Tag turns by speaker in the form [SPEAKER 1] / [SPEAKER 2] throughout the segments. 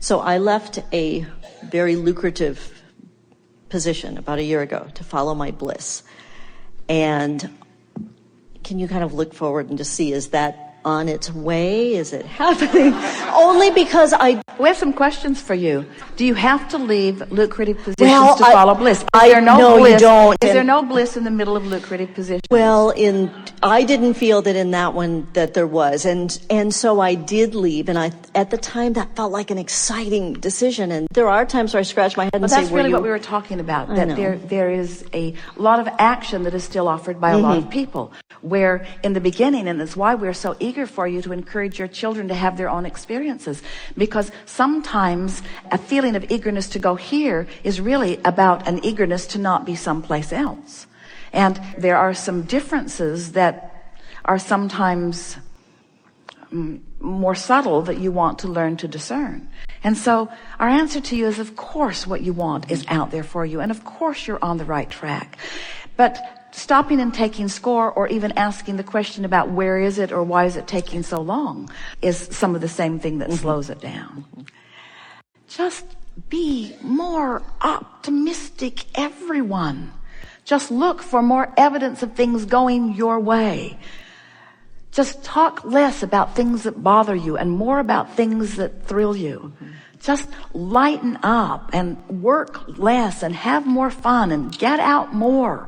[SPEAKER 1] So I left a very lucrative position about a year ago to follow my bliss. And can you kind of look forward and just see, is that on its way? Is it happening? Only because
[SPEAKER 2] we have some questions for you. Do you have to leave lucrative positions to follow bliss?
[SPEAKER 1] No, you don't.
[SPEAKER 2] Is there no bliss in the middle of lucrative positions?
[SPEAKER 1] Well, I didn't feel that in that one that there was, and so I did leave. And at the time that felt like an exciting decision. And there are times where I scratch my head and say,
[SPEAKER 2] that's really what we were talking about. That there is a lot of action that is still offered by a lot of people. Where in the beginning, and that's why we're so eager for you to encourage your children to have their own experiences, because sometimes a feeling of eagerness to go here is really about an eagerness to not be someplace else. And there are some differences that are sometimes more subtle that you want to learn to discern. And so our answer to you is, of course, what you want is out there for you. And of course, you're on the right track. But stopping and taking score, or even asking the question about where is it or why is it taking so long, is some of the same thing that slows it down. Just be more optimistic, everyone. Just look for more evidence of things going your way. Just talk less about things that bother you and more about things that thrill you. Just lighten up and work less and have more fun and get out more.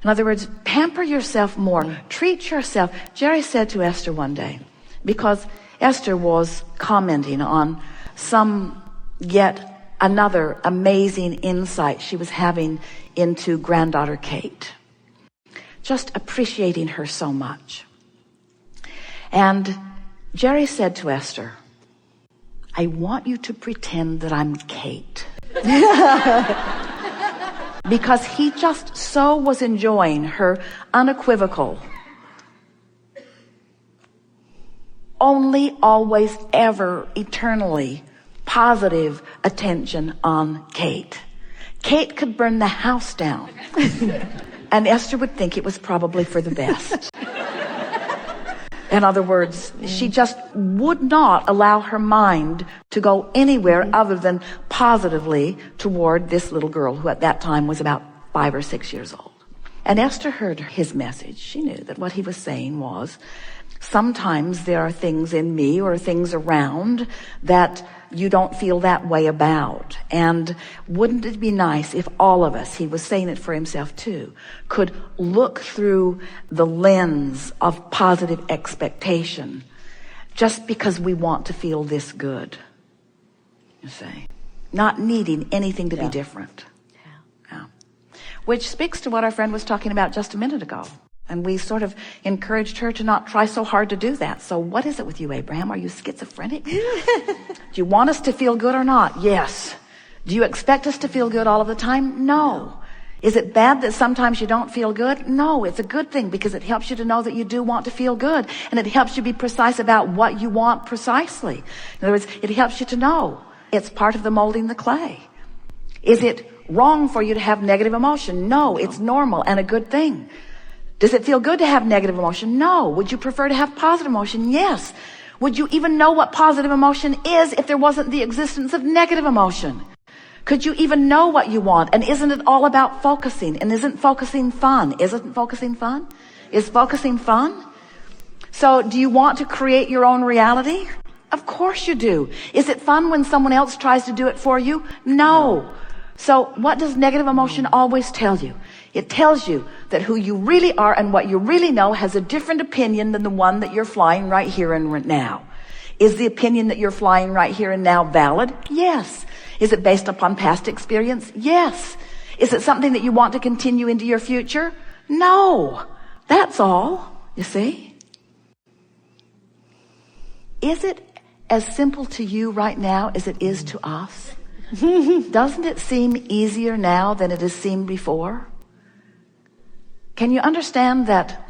[SPEAKER 2] In other words, pamper yourself more. Treat yourself. Jerry said to Esther one day, because Esther was commenting on some yet another amazing insight she was having into granddaughter Kate. Just appreciating her so much. And Jerry said to Esther, I want you to pretend that I'm Kate. Because he just so was enjoying her unequivocal, only, always, ever, eternally positive attention on Kate. Kate could burn the house down. And Esther would think it was probably for the best. In other words, she just would not allow her mind to go anywhere other than positively toward this little girl who at that time was about 5 or 6 years old. And Esther heard his message. She knew that what he was saying was, sometimes there are things in me or things around that you don't feel that way about. And wouldn't it be nice if all of us, he was saying it for himself too, could look through the lens of positive expectation just because we want to feel this good. You see, not needing anything to be different. Yeah. Which speaks to what our friend was talking about just a minute ago. And we sort of encouraged her to not try so hard to do that. So what is it with you, Abraham? Are you schizophrenic? Do you want us to feel good or not? Yes. Do you expect us to feel good all of the time? No. Is it bad that sometimes you don't feel good? No, it's a good thing, because it helps you to know that you do want to feel good. And it helps you be precise about what you want precisely. In other words, it helps you to know it's part of the molding the clay. Is it wrong for you to have negative emotion? No, it's normal and a good thing. Does it feel good to have negative emotion? No. Would you prefer to have positive emotion? Yes. Would you even know what positive emotion is if there wasn't the existence of negative emotion? Could you even know what you want? And isn't it all about focusing? And isn't focusing fun? Isn't focusing fun? Is focusing fun? So do you want to create your own reality? Of course you do. Is it fun when someone else tries to do it for you? No. So what does negative emotion always tell you? It tells you that who you really are and what you really know has a different opinion than the one that you're flying right here and right now. Is the opinion that you're flying right here and now valid? Yes. Is it based upon past experience? Yes. Is it something that you want to continue into your future? No. That's all, you see. Is it as simple to you right now as it is to us? Doesn't it seem easier now than it has seemed before? Can you understand that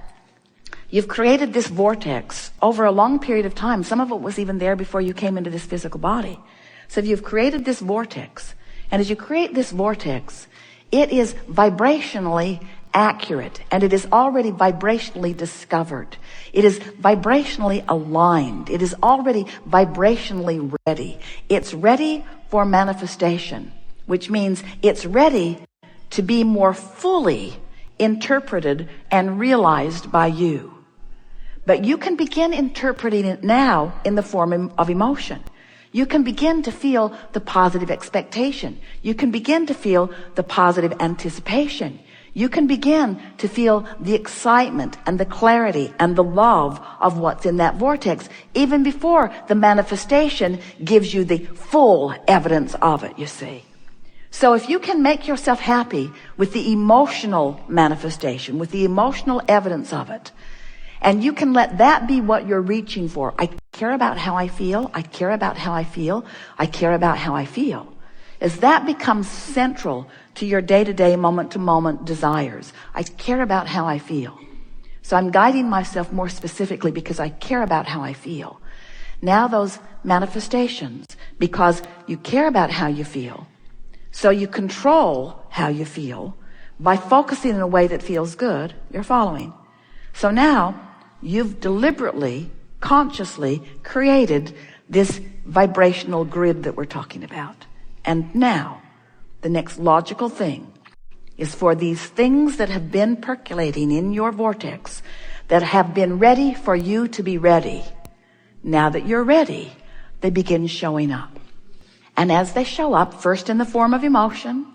[SPEAKER 2] you've created this vortex over a long period of time? Some of it was even there before you came into this physical body. So you've created this vortex. And as you create this vortex, it is vibrationally accurate, and it is already vibrationally discovered. It is vibrationally aligned. It is already vibrationally ready. It's ready for manifestation, which means it's ready to be more fully interpreted and realized by you. But you can begin interpreting it now in the form of emotion. You can begin to feel the positive expectation. You can begin to feel the positive anticipation. You can begin to feel the excitement and the clarity and the love of what's in that vortex, even before the manifestation gives you the full evidence of it, you see. So if you can make yourself happy with the emotional manifestation, with the emotional evidence of it, and you can let that be what you're reaching for. I care about how I feel. I care about how I feel. I care about how I feel. As that becomes central to your day-to-day, moment-to-moment desires, I care about how I feel. So I'm guiding myself more specifically because I care about how I feel. Now those manifestations, because you care about how you feel, so you control how you feel by focusing in a way that feels good. You're following. So now you've deliberately, consciously created this vibrational grid that we're talking about. And now the next logical thing is for these things that have been percolating in your vortex, that have been ready for you to be ready. Now that you're ready, they begin showing up. And as they show up, first in the form of emotion,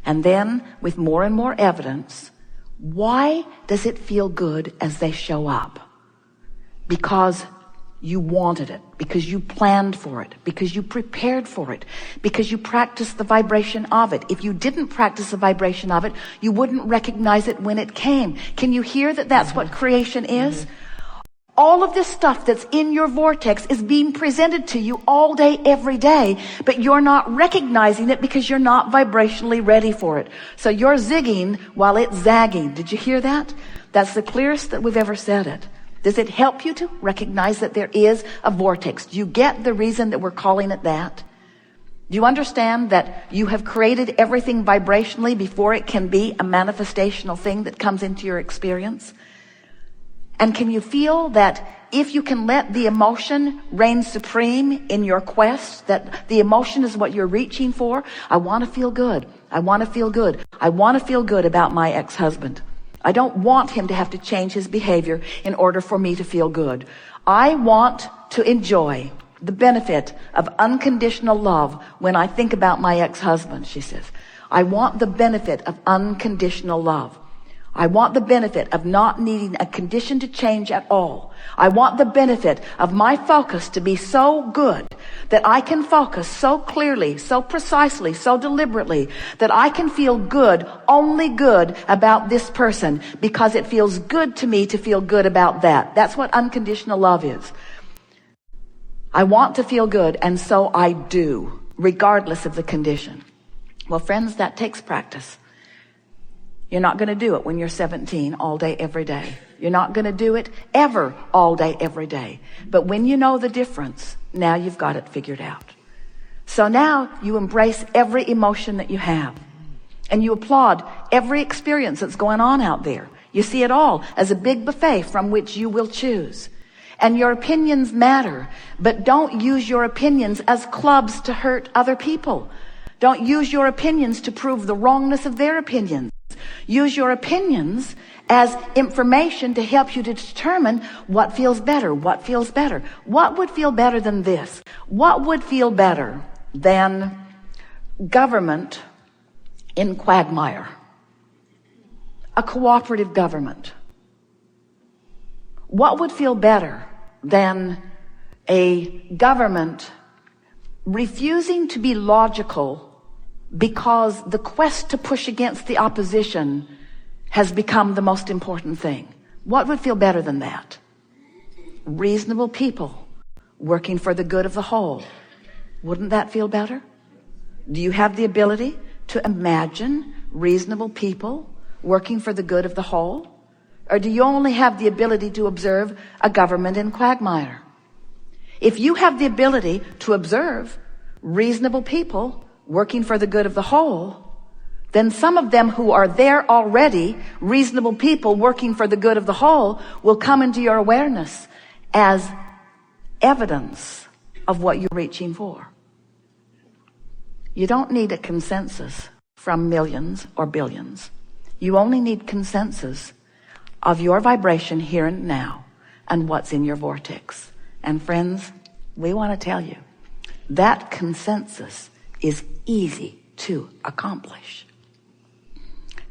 [SPEAKER 2] and then with more and more evidence, why does it feel good as they show up? Because you wanted it, because you planned for it, because you prepared for it, because you practiced the vibration of it. If you didn't practice the vibration of it, you wouldn't recognize it when it came. Can you hear that that's what creation is? All of this stuff that's in your vortex is being presented to you all day, every day, but you're not recognizing it because you're not vibrationally ready for it. So you're zigging while it's zagging. Did you hear that? That's the clearest that we've ever said it. Does it help you to recognize that there is a vortex? Do you get the reason that we're calling it that? Do you understand that you have created everything vibrationally before it can be a manifestational thing that comes into your experience? And can you feel that if you can let the emotion reign supreme in your quest, that the emotion is what you're reaching for? I want to feel good. I want to feel good. I want to feel good about my ex-husband. I don't want him to have to change his behavior in order for me to feel good. I want to enjoy the benefit of unconditional love when I think about my ex-husband, she says. I want the benefit of unconditional love. I want the benefit of not needing a condition to change at all. I want the benefit of my focus to be so good that I can focus so clearly, so precisely, so deliberately that I can feel good, only good about this person because it feels good to me to feel good about that. That's what unconditional love is. I want to feel good, and so I do, regardless of the condition. Well, friends, that takes practice. You're not going to do it when you're 17 all day, every day. You're not going to do it ever all day, every day. But when you know the difference, now you've got it figured out. So now you embrace every emotion that you have. And you applaud every experience that's going on out there. You see it all as a big buffet from which you will choose. And your opinions matter, but don't use your opinions as clubs to hurt other people. Don't use your opinions to prove the wrongness of their opinions. Use your opinions as information to help you to determine what feels better. What feels better? What would feel better than this? What would feel better than government in quagmire? A cooperative government. What would feel better than a government refusing to be logical because the quest to push against the opposition has become the most important thing? What would feel better than that? Reasonable people working for the good of the whole. Wouldn't that feel better? Do you have the ability to imagine reasonable people working for the good of the whole? Or do you only have the ability to observe a government in quagmire? If you have the ability to observe reasonable people working for the good of the whole, then some of them who are there already, reasonable people working for the good of the whole, will come into your awareness as evidence of what you're reaching for. You don't need a consensus from millions or billions. You only need consensus of your vibration here and now and what's in your vortex. And friends, we want to tell you that consensus is easy to accomplish.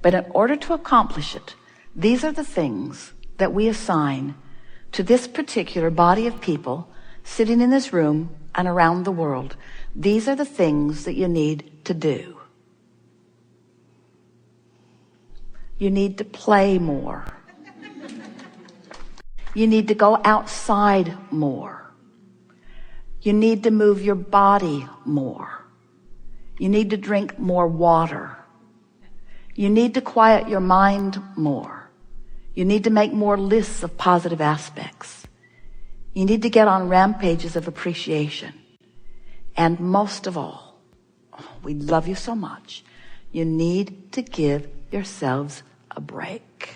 [SPEAKER 2] But in order to accomplish it, these are the things that we assign to this particular body of people sitting in this room and around the world. These are the things that you need to do. You need to play more. You need to go outside more. You need to move your body more. You need to drink more water. You need to quiet your mind more. You need to make more lists of positive aspects. You need to get on rampages of appreciation. And most of all, we love you so much, you need to give yourselves a break.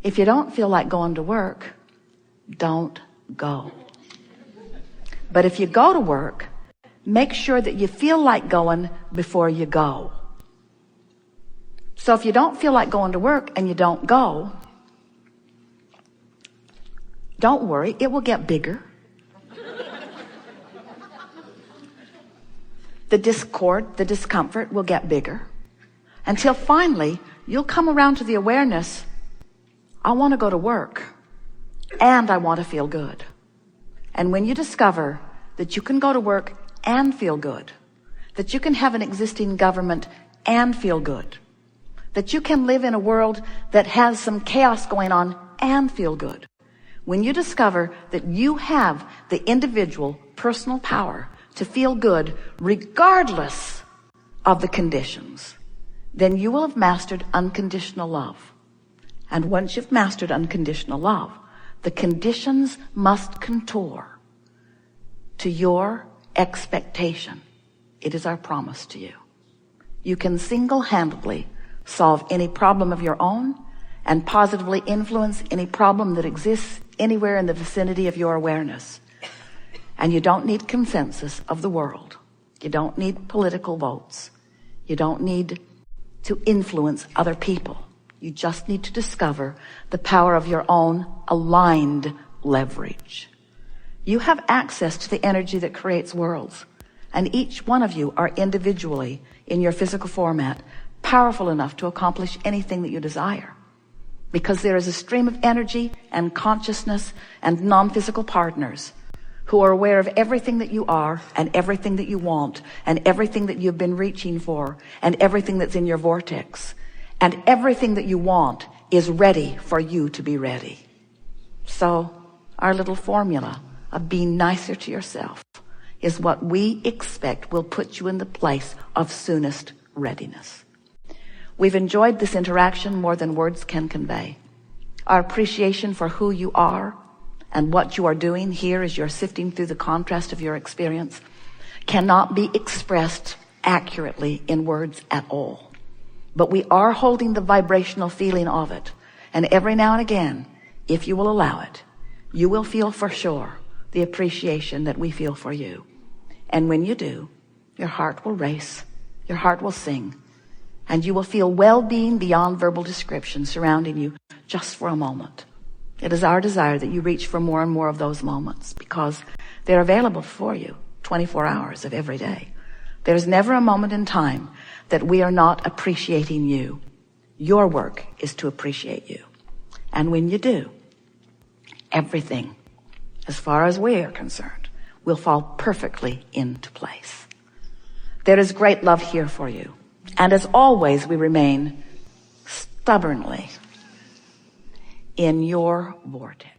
[SPEAKER 2] If you don't feel like going to work, don't go. But if you go to work, make sure that you feel like going before you go. So if you don't feel like going to work and you don't go, don't worry, it will get bigger. The discord, the discomfort will get bigger until finally you'll come around to the awareness, I want to go to work and I want to feel good. And when you discover that you can go to work and feel good, that you can have an existing government and feel good, that you can live in a world that has some chaos going on and feel good, when you discover that you have the individual personal power to feel good regardless of the conditions, then you will have mastered unconditional love. And once you've mastered unconditional love, the conditions must contour to your expectation. It is our promise to you. You can single-handedly solve any problem of your own and positively influence any problem that exists anywhere in the vicinity of your awareness. And you don't need consensus of the world. You don't need political votes. You don't need to influence other people. You just need to discover the power of your own aligned leverage. You have access to the energy that creates worlds, and each one of you are individually in your physical format powerful enough to accomplish anything that you desire, because there is a stream of energy and consciousness and non-physical partners who are aware of everything that you are and everything that you want and everything that you've been reaching for and everything that's in your vortex. And everything that you want is ready for you to be ready. So our little formula of being nicer to yourself is what we expect will put you in the place of soonest readiness. We've enjoyed this interaction more than words can convey. Our appreciation for who you are and what you are doing here as you're sifting through the contrast of your experience cannot be expressed accurately in words at all. But we are holding the vibrational feeling of it. And every now and again, if you will allow it, you will feel for sure the appreciation that we feel for you. And when you do, your heart will race, your heart will sing, and you will feel well-being beyond verbal description surrounding you just for a moment. It is our desire that you reach for more and more of those moments, because they're available for you 24 hours of every day. There's never a moment in time that we are not appreciating you. Your work is to appreciate you. And when you do, everything, as far as we are concerned, will fall perfectly into place. There is great love here for you. And as always, we remain stubbornly in your vortex.